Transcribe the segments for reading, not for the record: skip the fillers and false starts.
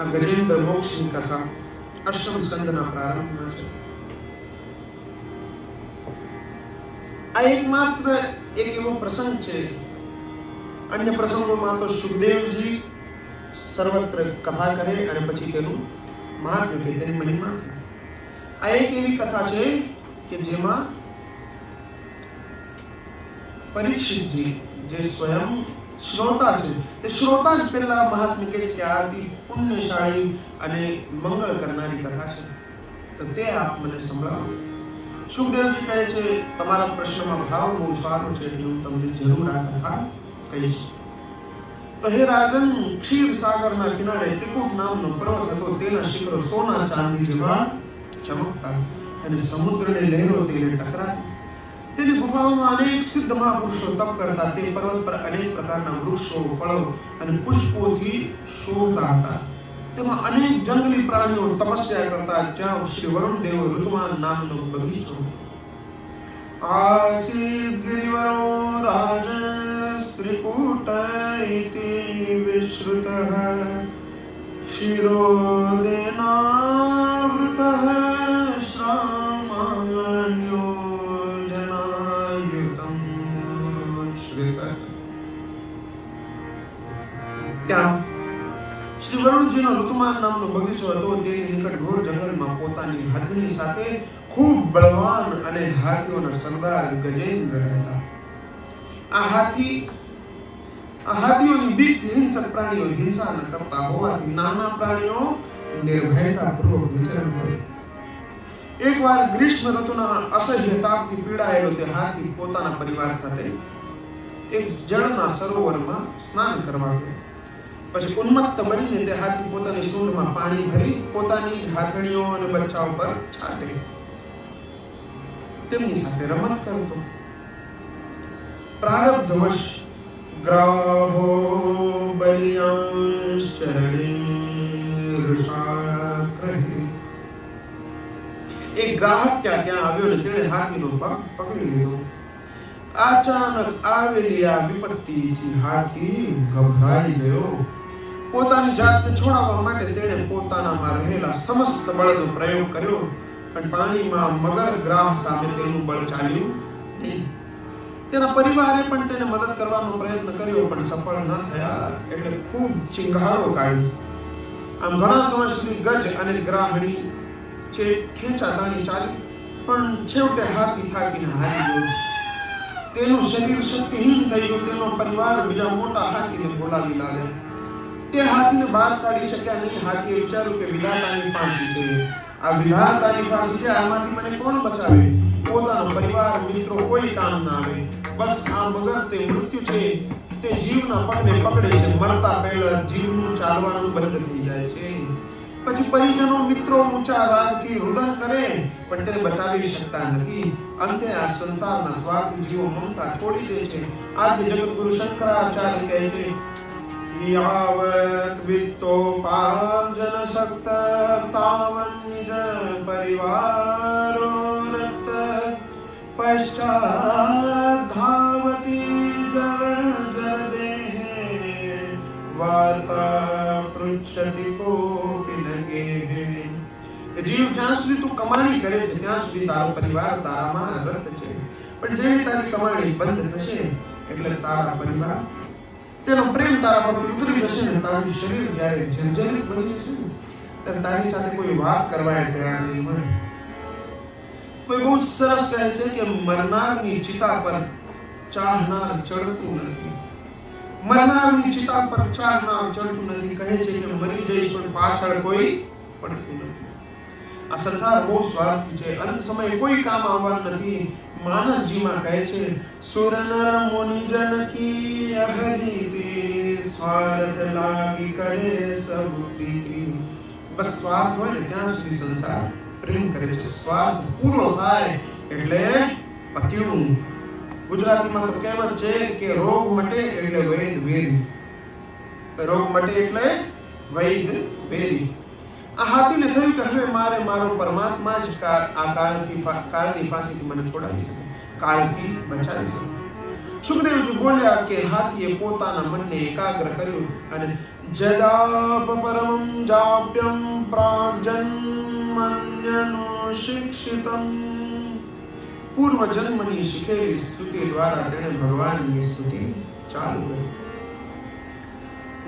આ ગજેન્દ્ર મોક્ષની કથા અષ્ટમ સ્કંદના પ્રારંભમાં છે. આ એકમાત્ર એક એવો પ્રસંગ છે. અન્ય પ્રસંગોમાં તો સુખદેવજી સર્વત્ર કથા કરે અને પછી તેનું મહાત્મ્ય કે તેની મહિમા. આ એક એવી કથા છે કે જેમાં પરીક્ષિતજી જે સ્વયં શ્રોતા છે તે શ્રોતા જ પહેલા મહાત્મ્ય કહે છે કે આ અતિ પુણ્યશાળી અને મંગળ કરનારી કથા છે, તો તે આપ મને સંભળાવો. સુખદેવજી કહે છે તમારા પ્રશ્નમાં ભાવ બહુ સારો છે એટલે હું તમને જરૂર આ કથા કહીશ. તો હે રાજન, ક્ષીર સાગરના કિનારે ત્રિકૂટ નામનો પર્વત હતો. તેના શિખરો સોના ચાંદી જેવા ચમકતા અને સમુદ્રની લહેરો તેને ટકરાતી. તેની ગુફાઓમાં અનેક સિદ્ધ મહાપુરુષો તપ કરતા. તે પર્વત પર અનેક પ્રકારના વૃક્ષો, ફળો અને પુષ્પોથી શોભતા હતા. તેમાં અનેક જંગલી પ્રાણીઓ તપસ્યા કરતા. જ્યાં શ્રી વરુણ દેવ ઋતુમાન નામનો બગીચો. આસીદ ગિરિવરો રાજસ્ત્રિકૂટ ઇતિ વિશ્રુતઃ શિરોદેનાવૃતઃ શ્રામાન્યો જનાયુતં શ્રીતઃ. ત્યાં શ્રી વરુણજીનો ઋતુમાન નામનો બગીચો હતો. તેની નિકટ ઘોર જંગલમાં પોતાની હાથીની સાથે ખૂબ બળવાન અને હાથીઓના સરદાર ગજેન્દ્ર રહેતા. આ હાથીઓની બીકથી હિંસક પ્રાણીઓ હિંસા ન કરતા હોવાથી નાના પ્રાણીઓ નિર્ભયતાપૂર્વક વિચરણ કરે. એકવાર ગ્રીષ્મ ઋતુના અસહ્ય તાપથી પીડાયેલો તે હાથી પોતાના પરિવાર સાથે એક જળના સરોવરમાં સ્નાન કરવા ગયો. પછી ઉન્મત્ત બનીને તે હાથી પોતાની સૂંઢમાં પાણી ભરી પોતાની હાથણીઓ અને બચ્ચાઓ પર છાંટે, તેમની સાથે રમત કરતો. પ્રારબ્ધવશ ગ્રાહો બલિયાંશ્ચરણે ઋષાગ્રહે. એક ગ્રાહક ત્યાં આવ્યો ને તેણે હાથીનો પગ પકડી લીધો. અચાનક આવેલી આ વિપત્તિથી હાથી ગભરાઈ ગયો. પોતાની જાતને છોડાવવા માટે તેણે પોતાનામાં રહેલા સમસ્ત બળનો પ્રયોગ કર્યો, પણ પાણીમાં મગર ગ્રાહ સામે તેનું બળ ચાલ્યું નહીં. તેના પરિવારે પણ તેને મદદ કરવાનો પ્રયત્ન કર્યો, પણ સફળ ન થયા. એટલે ખૂબ ચિંગાળો કાઢ્યો. આમ ઘણા સમય સુધી ગજ અને ગ્રાહણી ખેંચાતાણી ચાલી, પણ છેવટે હાથી થાકીને હારી ગયો. તેનું શરીર શક્તિહીન થઈ ગયું. તેનો પરિવાર બીજા મોટા હાથીને બોલાવી લાવ્યા. તે હાથીને બહાર કાઢી શક્યા નહીં. હાથીએ વિચાર્યું કે વિધાતાની ફાંસી છે, આ વિધાતાની ફાંસી છે, આમાંથી મને કોણ બચાવે? પોતાનો પરિવાર, મિત્રો કોઈ કામ ના આવે. બસ આ મગર તે મૃત્યુ છે, તે જીવના પગને પકડે છે. મરતા પહેલા જીવનું ચાલવાનું બંધ થઈ જાય છે. પછી પરિજનો, મિત્રો ઊંચા રાગથી રુદન કરે, પણ તેને બચાવી શકતા નથી. અંતે આ સંસારના સ્વાર્થી જીવો મમતા છોડી દે છે. આદ્ય જગતગુરુ શંકરાચાર્ય કહે છે, યાવત વિત્તોપાર્જન શક્ત તાવન નિજ પરિવારો રક્ત પશ્ચાત ધાવતી જર દેહે વાર્તા પૃચ્છતિ કોપિ લગે. જીવ, જ્યાં સુધી તું કમાણી કરે છે ત્યાં સુધી તારો પરિવાર તારામાં રત છે, પણ જેવી તારી કમાણી બંધ થશે એટલે તારા પરિવાર, તેનો પ્રેમ તારા પરથી ઉતરી જશે ને તારું શરીર જ્યારે જર્જરિત બની જશે ને ત્યારે તારી સાથે કોઈ વાત કરવા તૈયાર નહીં મળે. કોઈ બહુ સરસ કહે છે કે મરનારની ચિતા પર ચાહનાર ચડતું નથી. મરનારની ચિતા પર ચાહનાર ચડતું નથી. કહે છે કે મરી જઈશ પણ પાછળ કોઈ પડતું નથી. આ સંસાર બહુ સ્વાર્થી છે. અંત સમયે કોઈ કામ આવવાનું નથી. માનસજીમાં કહે છે, સુર નર મુનિ જન કી અહરીતિ સ્વાર્થ લાગી કરે સબ પ્રીતિ. બસ સ્વાર્થ હોય ને ત્યાં સુધી સંસાર પ્રેમ કરે છે. સ્વાર્થ પૂરો થાય એટલે પત્યું. ગુજરાતીમાં તો કહેવત છે કે રોગ મટે એટલે વૈદ વેરી. રોગ મટે એટલે વૈદ વેરી. આ હાથીને થયું કે હવે મારો પરમાત્મા જ આ કાળની ફાંસીથી મને છોડાવી શકે, કાળથી બચાવી શકે. સુખદેવજી બોલ્યા કે હાથીએ પોતાના મનને એકાગ્ર કર્યું અને જદાપ પરમં જાપ્યમ પ્રાજન્મન્યનુશિક્ષિતમ. પૂર્વ જન્મની શીખેલી સ્તુતિ દ્વારા તેણે ભગવાનની સ્તુતિ ચાલુ કરી.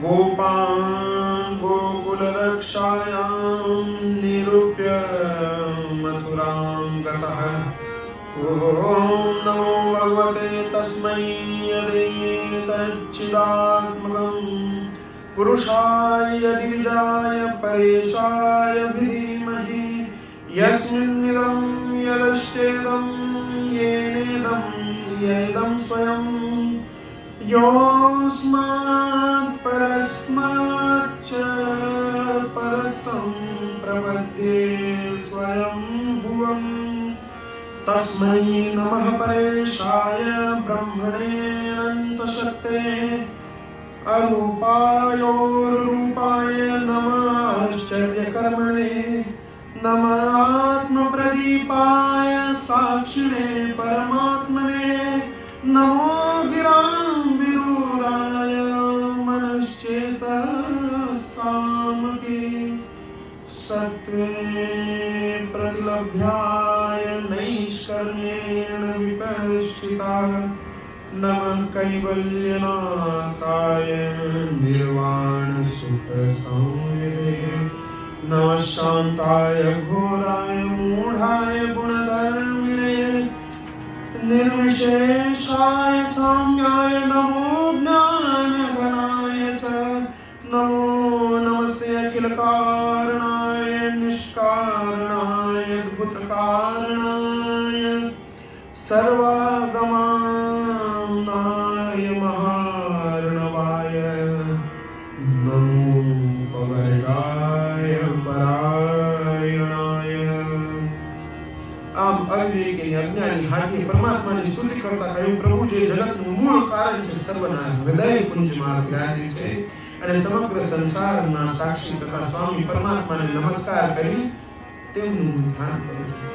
ગોપાન ગોકુલ રક્ષાયામ નિરૂપ્ય મથુરામ ગતઃ. ઓમ નમો ભગવતે તસ્મૈ યદેતચ્છિદાત્મકં પુરુષાય દિવિજાય પરેશાય ધીમહિ યસ્મિન્નિદં યદશ્ચેદં येनेदं येदं स्वयं योऽस्मात् परस्माच्च परस्तं प्रपद्ये स्वयं भुवं. तस्मै नमः परेशाय ब्रह्मणे अनन्तशक्ते अरूपायोर्रूपाय नमः आश्चर्यकर्मणे नमः आत्मप्रदीपाय साक्षिणे परमात्मने नमो गिरां विदुराय मनश्चेतसामपि सत्त्वे प्रतिलभ्याय नैष्कर्म्येण विपश्चिताः नमः कैवल्यनाथाय निर्वाणसुखसंविदे नमः शान्ताय घोराय मूढाय गुणधर्मिणे निर्विशेषाय साम्याय नमो ज्ञानघनाय च नमो नमस्ते अखिलकारणाय निष्कारणाय अद्भुतकारणाय सर्वागमनाय महार्णवाय नमो पवर्गाय परायणाय. આમ અવિવેકી અજ્ઞાની હાથીએ પરમાત્માની સ્તુતિ કરતા કહ્યું, પ્રભુ જે જગતનું મૂળ કારણ છે, સર્વના હૃદય કુંજમાં બિરાજે છે અને સમગ્ર સંસારના સાક્ષી તથા સ્વામી પરમાત્માને નમસ્કાર કરી તેમનું ધ્યાન કરું છું.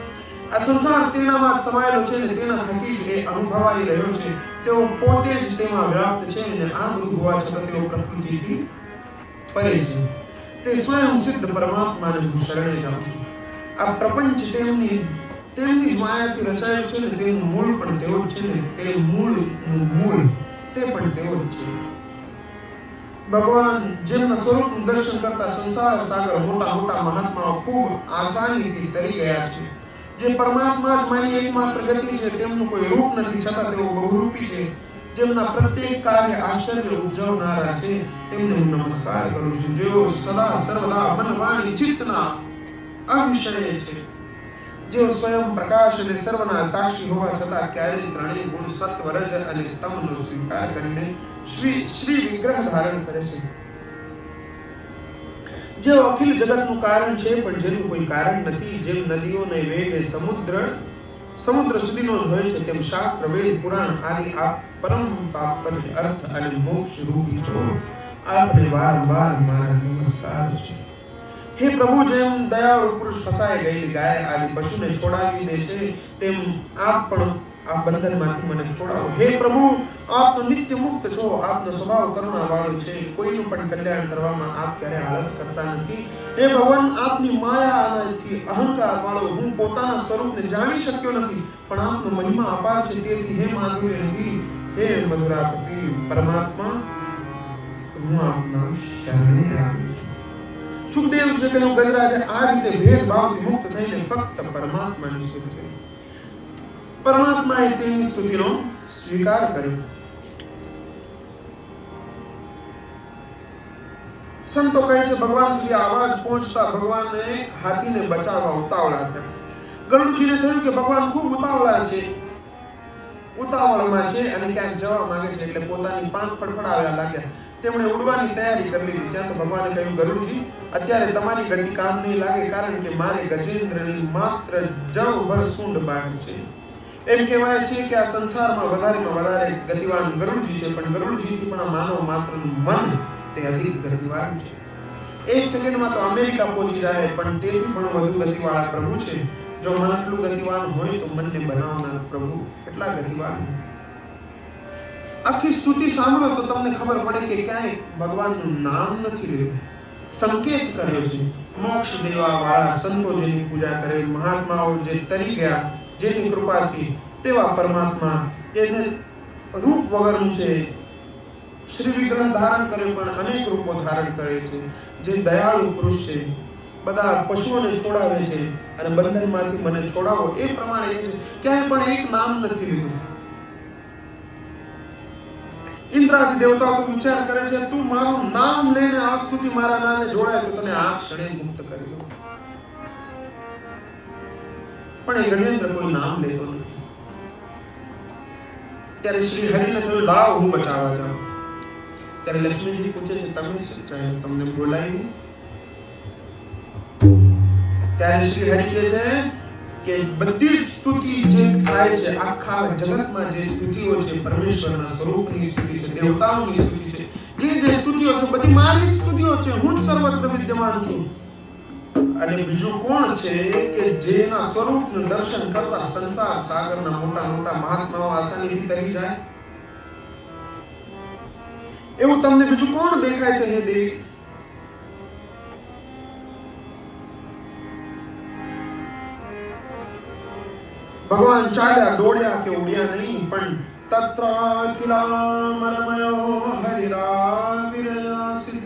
આ સંસાર તેનામાં સમાયેલો છે અને તેના થકી જ એ અનુભવાઈ રહ્યો છે. તેઓ પોતે જ તેમાં વ્યાપ્ત છે અને આ બધું હોવા છતાં તેઓ પ્રકૃતિથી પરે છે. તે સ્વયં સિદ્ધ પરમાત્માને હું શરણે જાઉં છું. આ પ્રપંચ તેમની જ માયાથી રચાયો છે ને તેનું મૂળ પણ તેઓ જ છે ને તે મૂળનું મૂળ તે પણ તેઓ જ છે. ભગવાન જેમના સ્વરૂપનું દર્શન કરતા સંસાર સાગર મોટા મોટા મહાત્માઓ ખૂબ આસાનીથી તરી ગયા છે. જે પરમાત્મા જ મારી એકમાત્ર ગતિ છે, તેમનું કોઈ રૂપ નથી છતાં તેઓ બહુરૂપી છે. જેમના પ્રત્યેક કાર્ય આશ્ચર્ય ઉપજાવનારા છે, તેમને હું નમસ્કાર કરું છું. જેઓ સદા સર્વદા મન વાણી ચિત્તના અવિષય છે, જેઓ સ્વયં પ્રકાશ અને સર્વના સાક્ષી હોવા છતાં ક્યારેય ત્રણેય ગુણ સત્વ રજ અને તમનો સ્વીકાર કરીને શ્રી વિગ્રહ ધારણ કરે છે. જેઓ અખિલ જગતનું કારણ છે પણ જેનું કોઈ કારણ નથી. જેમ નદીઓને વેગે સમુદ્ર સુધીનો જ હોય છે, તેમ શાસ્ત્ર વેદ પુરાણ આદિ આ પરમ તાત્પર્ય અર્થ અને મોક્ષ રૂપી છો. આપને વારંવાર મારા નમસ્કાર છે. હે પ્રભુ, જેમ દયાળુ પુરુષ ફસાઈ ગયેલી ગાય આદિ પશુને છોડાવી દે છે, તેમ આપ પણ આ બંધનમાંથી મને છોડાવો. હે પ્રભુ, આપ તો નિત્ય મુક્ત છો. આપનો સ્વભાવ કરુણાવાળો છે. કોઈનું પણ કલ્યાણ કરવામાં આપ ક્યારે આળસ કરતા નથી. હે ભગવાન, આપની માયાથી અહંકાર વાળો હું પોતાના સ્વરૂપને જાણી શક્યો નથી, પણ આપનો મહિમા અપાર છે. તેથી હે માધુર્ય નિધિ, હે મધુરાપતિ પરમાત્મા, હું આપના શરણે આવી છું. સુખદેવ જે કહ્યું, ગજરાજે આ રીતે ભેદભાવથી મુક્ત થઈને ફક્ત પરમાત્માની સ્તુતિ કરી. પરમાત્માએ તેની સ્તુતિનો સ્વીકાર કર્યો. સંતો કહે છે, ભગવાન સુધી આવાજ પહોંચતા ભગવાને હાથીને બચાવવા ઉતાવળા થયા. ગરુડજીને થયું કે ભગવાન ખૂબ ઉતાવળમાં છે અને ક્યાંક જવા માંગે છે, એટલે પોતાની પાંખ ફડફડાવ્યા લાગ્યા. તેમણે ઉડવાની તૈયારી કરી લીધી. ત્યાં તો ભગવાને કહ્યું, ગરુડજી, અત્યારે તમારી ગતિ કામ નહીં લાગે, કારણ કે મારે ગજેન્દ્રની માત્ર જવભર સૂંઢ બહાર છે. એમ કહેવાય છે કે આ સંસારમાં વધારેમાં વધારે ગતિવાન ગરુડજી છે, પણ ગરુડજીથી પણ આ માનવ માત્રનું મન તે અધિક ગતિવાન છે. એક સેકન્ડમાં તો અમેરિકા પહોંચી જાય, પણ તેથી પણ વધુ ગતિવાળા પ્રભુ છે. જો મન એટલું ગતિવાન હોય તો મનને બનાવનાર પ્રભુ કેટલા ગતિવાન. આખી સ્તુતિ સાંભળો તો તમને ખબર પડે કે ક્યાંય ભગવાનનું નામ નથી લીધું, સંકેત કર્યો છે. મોક્ષ દેવા વાળા સંતો જેની પૂજા કરે, મહાત્માઓ જે તરી ગયા જેની કૃપાથી, તેવા પરમાત્મા જેને રૂપ વગરનું છે, શ્રી વિગ્રહ ધારણ કરે પણ અનેક રૂપો ધારણ કરે છે, જે દયાળુ પુરુષ છે, બધા પશુઓને છોડાવે છે અને બંધનમાંથી મને છોડાવો એ પ્રમાણે છે. ક્યાંય પણ એક નામ નથી લીધું. ઇન્દ્રાદી દેવતાઓ તો વિચાર કરે છે, તું મારું નામ લઈને આ સ્તુતિ મારા નામે જોડાય તો તને આ ક્ષણે મુક્ત કરી દઉં. પણ એ ગજેન્દ્ર કોઈ નામ લેતો નથી. ત્યારે શ્રી હરિને થયું, લાવ હું બચાવવા જાઉં. ત્યારે લક્ષ્મીજી પૂછે છે, તમે ચાહે તમને બોલાવી? ત્યારે શ્રી હરિ કહે છે કે બધી સ્તુતિ જે થાય છે, આખા જગતમાં જે સ્તુતિઓ છે, પરમેશ્વરના સ્વરૂપની સ્તુતિ છે, દેવતાઓની સ્તુતિ છે, જે સ્તુતિઓ છે બધી મારી જ સ્તુતિઓ છે. હું જ સર્વત્ર વિદ્યમાન છું. અને બીજું કોણ છે કે જેના સ્વરૂપનું દર્શન કરતા સંસાર સાગરના મોટા મોટા મહાત્માઓ આસાનીથી તરી જાય? એવું તમને બીજું કોણ દેખાય છે હે દેવી? ભગવાન ચાલ્યા દોડ્યા કે ઉડ્યા નહીં, પણ તત્ર અખિલામરમયો હરિરાવિરયાસિત.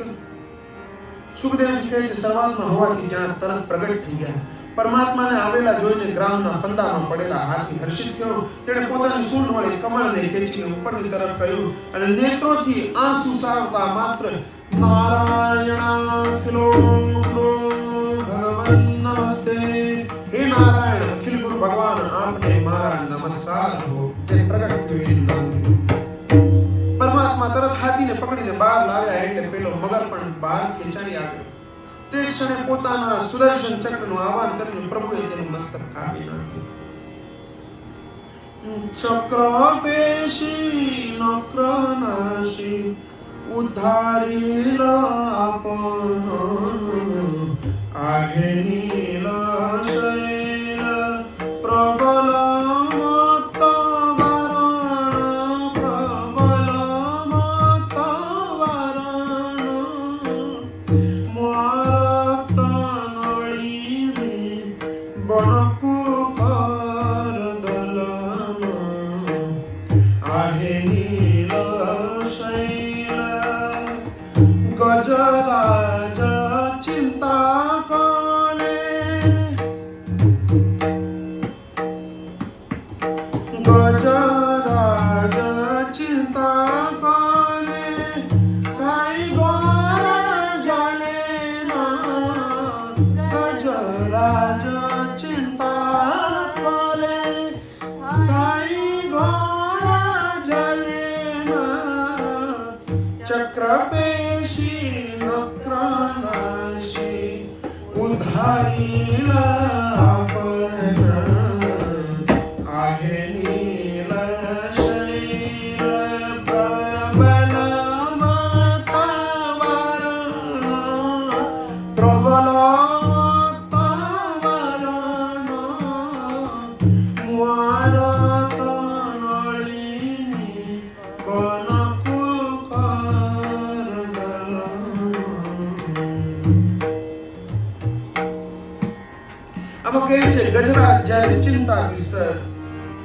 સુખદેવજી કહે છે, સર્વાત્મા હોવાથી ત્યાં તરત પ્રગટ થઈ ગયા. પરમાત્માને આવેલા જોઈને ગ્રામના ફંદામાં પડેલા હાથી હર્ષિત થયો. તેણે પોતાની સૂંઢ વડે કમળને ખેંચીને ઉપરની તરફ કર્યું અને નેત્રોથી આંસુ સારતા માત્ર નારાયણાખિલો ભગવન નમસ્તે. હે નારાયણ, અખિલ ગુરુ ભગવાન, આપને મારા નમસ્કાર હો. જે પ્રગટ થયું એ નામ કીધું. પરમાત્મા તરત હાથીને પકડીને બહાર લાવ્યા એટલે પેલો મગર પણ બહાર ખેંચાઈ આવ્યો. તે ક્ષણે પોતાના સુદર્શન ચક્રનું આહ્વાન કરીને પ્રભુએ તેનું મસ્તક કાપી નાખ્યું. ચક્ર પેશી નક્ર નાશી ઉદ્ધારી આપનો આહે નીલા શૈલ પ્રબલ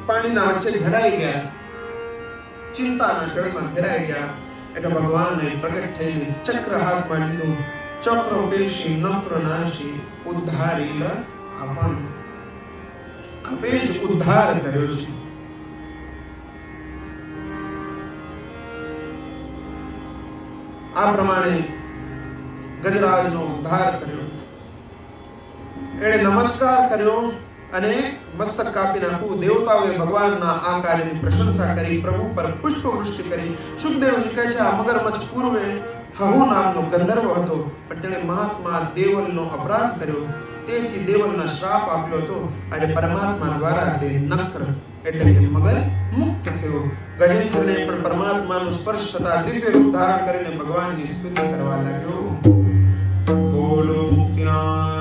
પાણીના વચ્ચે ઘેરાઈ ગયા, ચિંતાના જળમાં ઘેરાઈ ગયા એટલે ભગવાને પ્રગટ થઈને ચક્ર હાથમાં લીધું. ચક્ર પેશી નક્ર નાશી ઉદ્ધારી આપણ. આપે જ ઉદ્ધાર કર્યો છે. આ પ્રમાણે ગજરાજનો ઉદ્ધાર કર્યો. એણે નમસ્કાર કર્યો અને મસ્તક કાપી નાખ્યું. દેવતાઓએ ભગવાનના આ કાર્યની પ્રશંસા કરી, પ્રભુ પર પુષ્પ વૃષ્ટિ કરી. સુખદેવજી કહે છે, આ મગરમચ્છ પૂર્વે હહુ નામનો ગંધર્વ હતો, પણ તેણે મહાત્મા દેવલનો અપરાધ કર્યો, તેથી દેવલના શ્રાપ આપ્યો હતો. આજે પરમાત્મા દ્વારા તે નક્ર એટલે કે મગર મુક્ત થયો. ગજેન્દ્રને પણ પરમાત્માનું સ્પર્શ થતા દિવ્ય રૂપ ધારણ કરીને ભગવાનની સ્તુતિ કરવા લાગ્યો. બોલો મુક્તિનાથ